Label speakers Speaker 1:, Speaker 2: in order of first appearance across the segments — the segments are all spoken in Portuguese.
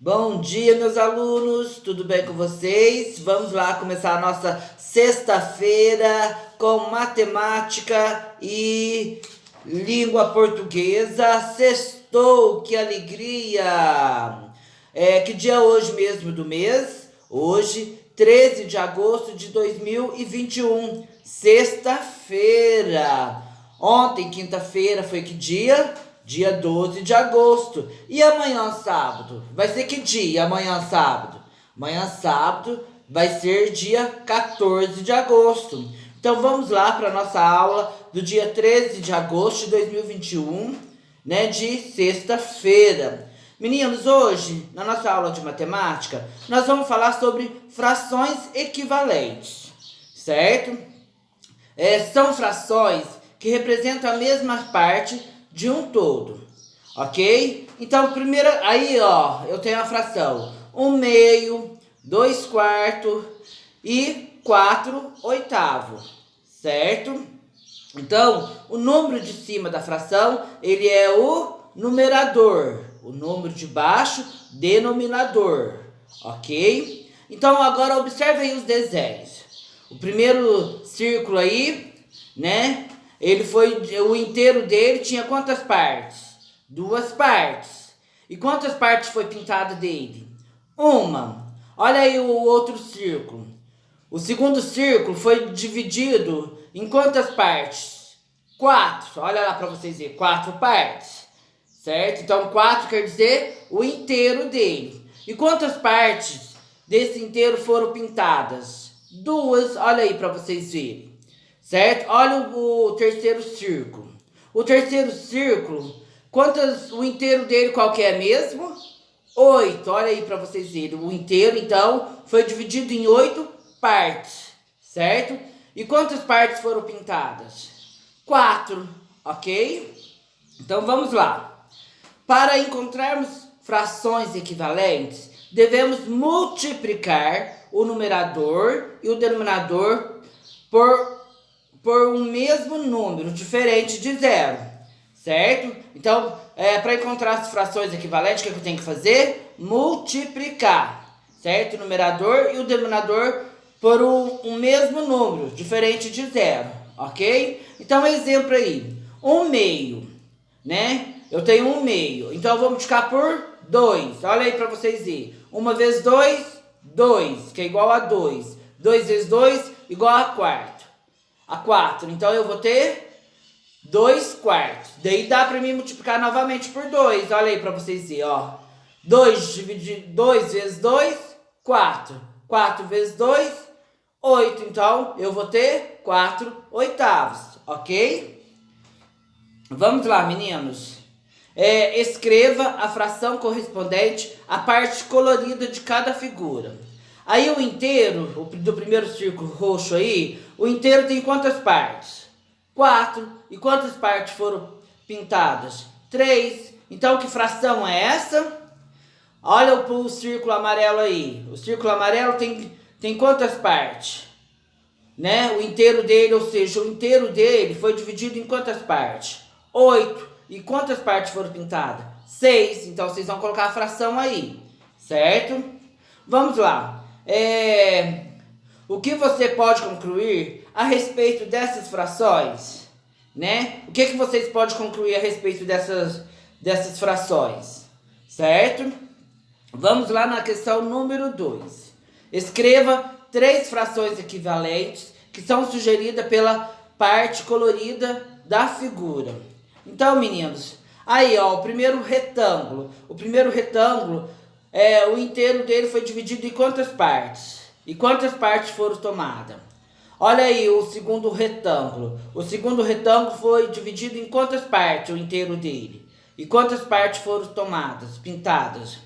Speaker 1: Bom dia, meus alunos, tudo bem com vocês? Vamos lá começar a nossa sexta-feira com matemática e língua portuguesa. Sextou, que alegria! Que dia é hoje mesmo do mês? Hoje, 13 de agosto de 2021, sexta-feira. Ontem, quinta-feira, foi que dia? Dia 12 de agosto. E amanhã, sábado? Vai ser que dia amanhã, sábado? Amanhã, sábado, vai ser dia 14 de agosto. Então, vamos lá para a nossa aula do dia 13 de agosto de 2021, né, de sexta-feira. Meninos, hoje, na nossa aula de matemática, nós vamos falar sobre frações equivalentes, certo? São frações que representam a mesma parte de um todo, ok? Então, primeiro, aí, ó, eu tenho a fração 1/2, 2/4 e 4/8, certo? Então, o número de cima da fração, ele é o numerador, o número de baixo, denominador, ok? Então, agora observe aí os desenhos. O primeiro círculo aí, né? O inteiro dele tinha quantas partes? 2 partes. E quantas partes foi pintada dele? 1. Olha aí o outro círculo. O segundo círculo foi dividido em quantas partes? 4. Olha lá para vocês verem, 4 partes. Certo? Então 4 quer dizer o inteiro dele. E quantas partes desse inteiro foram pintadas? 2. Olha aí para vocês verem. Certo? Olha o terceiro círculo. O terceiro círculo, o inteiro dele qual que é mesmo? 8. Olha aí para vocês verem. O inteiro, então, foi dividido em 8 partes. Certo? E quantas partes foram pintadas? 4. Ok? Então, vamos lá. Para encontrarmos frações equivalentes, devemos multiplicar o numerador e o denominador por um mesmo número, diferente de 0, certo? Então, para encontrar as frações equivalentes, o que eu tenho que fazer? Multiplicar, certo? O numerador e o denominador por um mesmo número, diferente de 0, ok? Então, exemplo aí, 1/2, né? Eu tenho 1/2, então eu vou multiplicar por 2, olha aí para vocês verem. 1 vezes 2, 2, que é igual a 2. 2 vezes 2, igual a 4. Então, eu vou ter 2/4. Daí, dá para mim multiplicar novamente por 2. Olha aí para vocês verem, ó. 2 vezes 2, 4. 4 vezes 2, 8. Então, eu vou ter 4/8, ok? Vamos lá, meninos. Escreva a fração correspondente à parte colorida de cada figura. Aí o inteiro, do primeiro círculo roxo aí, o inteiro tem quantas partes? 4. E quantas partes foram pintadas? 3. Então, que fração é essa? Olha o círculo amarelo aí. O círculo amarelo tem quantas partes? Né? O inteiro dele, ou seja, o inteiro dele foi dividido em quantas partes? 8. E quantas partes foram pintadas? 6. Então, vocês vão colocar a fração aí, certo? Vamos lá. O que você pode concluir a respeito dessas frações, né? O que vocês podem concluir a respeito dessas frações, certo? Vamos lá na questão número 2. Escreva 3 frações equivalentes que são sugeridas pela parte colorida da figura. Então, meninos, aí, ó, o primeiro retângulo, o inteiro dele foi dividido em quantas partes? E quantas partes foram tomadas? Olha aí o segundo retângulo. O segundo retângulo foi dividido em quantas partes, o inteiro dele? E quantas partes foram tomadas, pintadas?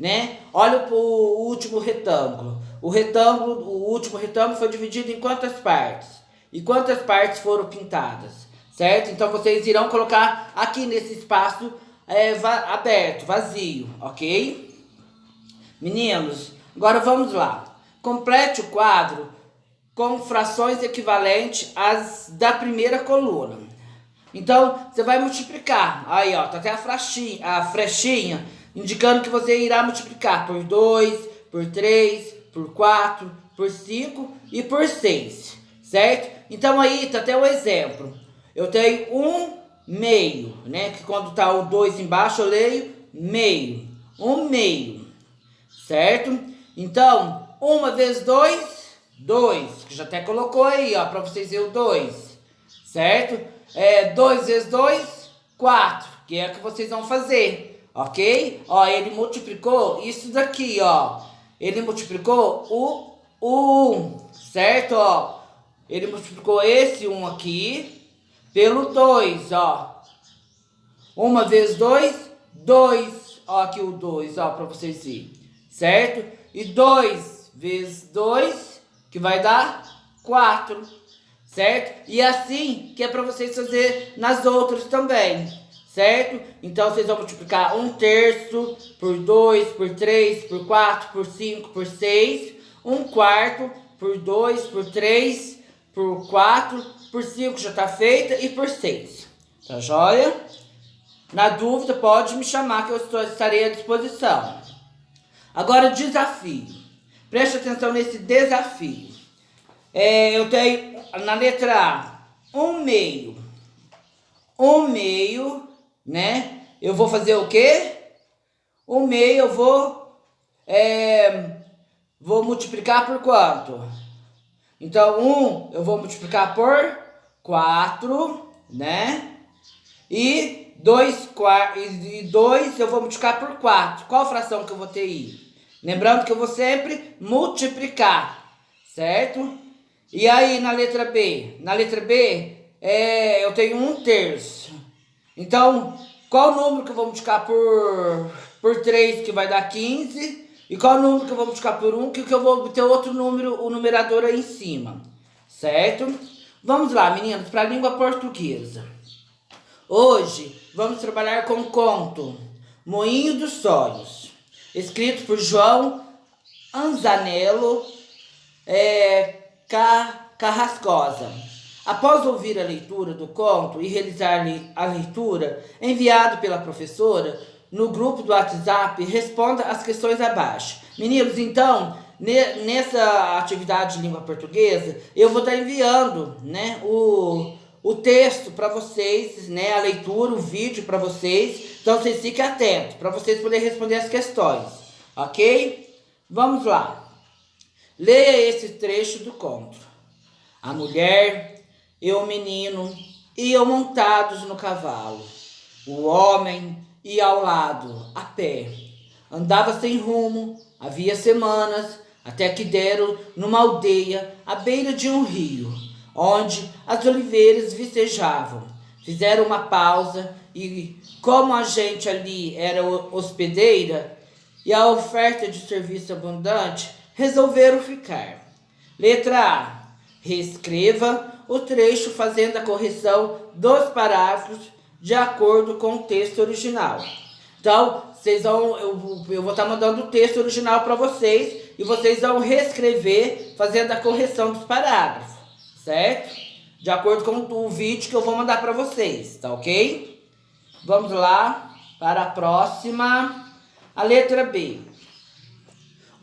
Speaker 1: Né? Olha o último retângulo. O último retângulo foi dividido em quantas partes? E quantas partes foram pintadas? Certo? Então, vocês irão colocar aqui nesse espaço aberto, vazio, ok? Meninos, agora vamos lá. Complete o quadro com frações equivalentes às da primeira coluna. Então, você vai multiplicar. Aí, ó, tá até a flechinha indicando que você irá multiplicar por 2, por 3, por 4, por 5 e por 6, certo? Então aí tá até o exemplo. Eu tenho 1/2, né? Que quando tá o 2 embaixo eu leio meio. 1/2, certo? Então, 1 vezes 2, 2, que já até colocou aí, ó, pra vocês verem o 2, certo? 2 vezes 2, 4, que é o que vocês vão fazer, ok? Ó, ele multiplicou isso daqui, ó. Ele multiplicou o 1, certo? Ó, ele multiplicou esse 1 aqui pelo 2, ó. 1 vezes 2, 2. Ó, aqui o 2, ó, pra vocês verem, certo? E 2 vezes 2, que vai dar 4, certo? E assim que é pra vocês fazer nas outras também, certo? Então, vocês vão multiplicar 1/3 por 2, por 3, por 4, por 5, por 6, 1/4 por 2, por 3, por 4, por 5 já tá feita e por 6. Tá joia? Na dúvida, pode me chamar que eu estarei à disposição. Agora, desafio. Preste atenção nesse desafio. Eu tenho na letra A 1/2. 1/2, né? Eu vou fazer o quê? 1/2 eu vou multiplicar por quanto? Então, 1 eu vou multiplicar por 4, né? E 2 eu vou multiplicar por 4. Qual fração que eu vou ter aí? Lembrando que eu vou sempre multiplicar, certo? E aí na letra B? Na letra B, eu tenho 1/3. Então, qual número que eu vou multiplicar por 3, que vai dar 15? E qual número que eu vou multiplicar por 1, que eu vou ter outro número, o numerador aí em cima, certo? Vamos lá, meninos, para a língua portuguesa. Hoje vamos trabalhar com o conto Moinho dos Sonhos, escrito por João Anzanello Carrascosa. Após ouvir a leitura do conto e realizar a leitura enviado pela professora no grupo do WhatsApp, responda as questões abaixo. Meninos, então, nessa atividade de língua portuguesa, eu vou estar enviando, né, o texto para vocês, né, a leitura, o vídeo para vocês. Então, vocês fiquem atentos para vocês poderem responder as questões, ok? Vamos lá. Leia esse trecho do conto. A mulher e o menino iam montados no cavalo. O homem ia ao lado, a pé. Andava sem rumo, havia semanas, até que deram numa aldeia à beira de um rio, onde as oliveiras vicejavam. Fizeram uma pausa e, como a gente ali era hospedeira e a oferta de serviço abundante, resolveram ficar. Letra A. Reescreva o trecho fazendo a correção dos parágrafos de acordo com o texto original. Então, eu vou estar mandando o texto original para vocês e vocês vão reescrever fazendo a correção dos parágrafos, certo? De acordo com o vídeo que eu vou mandar para vocês, tá ok? Vamos lá para a próxima. A letra B.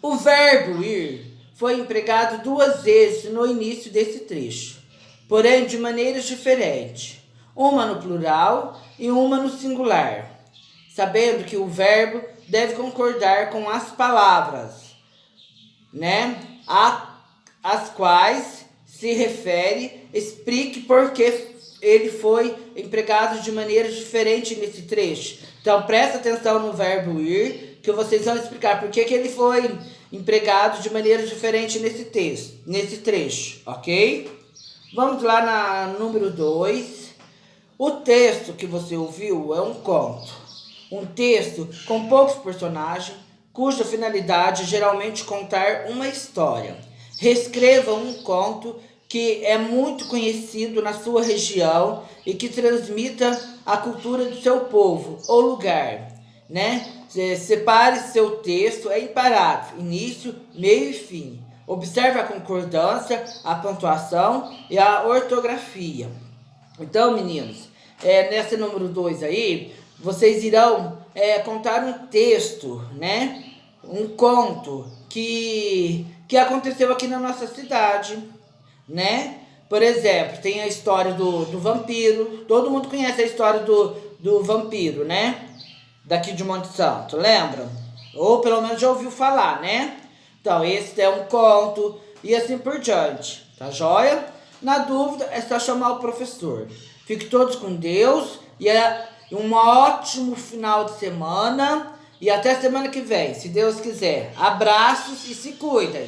Speaker 1: O verbo ir foi empregado 2 vezes no início desse trecho, porém de maneiras diferentes, uma no plural e uma no singular, sabendo que o verbo deve concordar com as palavras, né, às quais se refere. Explique por que ele foi empregado de maneiras diferentes nesse trecho. Então, presta atenção no verbo ir, que vocês vão explicar por que ele foi empregado de maneira diferente nesse trecho, ok? Vamos lá na número 2. O texto que você ouviu é um conto. Um texto com poucos personagens, cuja finalidade é geralmente contar uma história. Reescreva um conto que é muito conhecido na sua região e que transmita a cultura do seu povo ou lugar, né? Separe seu texto em parágrafo, início, meio e fim. Observe a concordância, a pontuação e a ortografia. Então, meninos, nessa número 2 aí, vocês irão contar um texto, né? Um conto que aconteceu aqui na nossa cidade, né? Por exemplo, tem a história do vampiro. Todo mundo conhece a história do vampiro, né? Daqui de Monte Santo, lembra? Ou pelo menos já ouviu falar, né? Então, esse é um conto e assim por diante, tá joia? Na dúvida, é só chamar o professor. Fiquem todos com Deus e um ótimo final de semana. E até semana que vem, se Deus quiser. Abraços e se cuidem.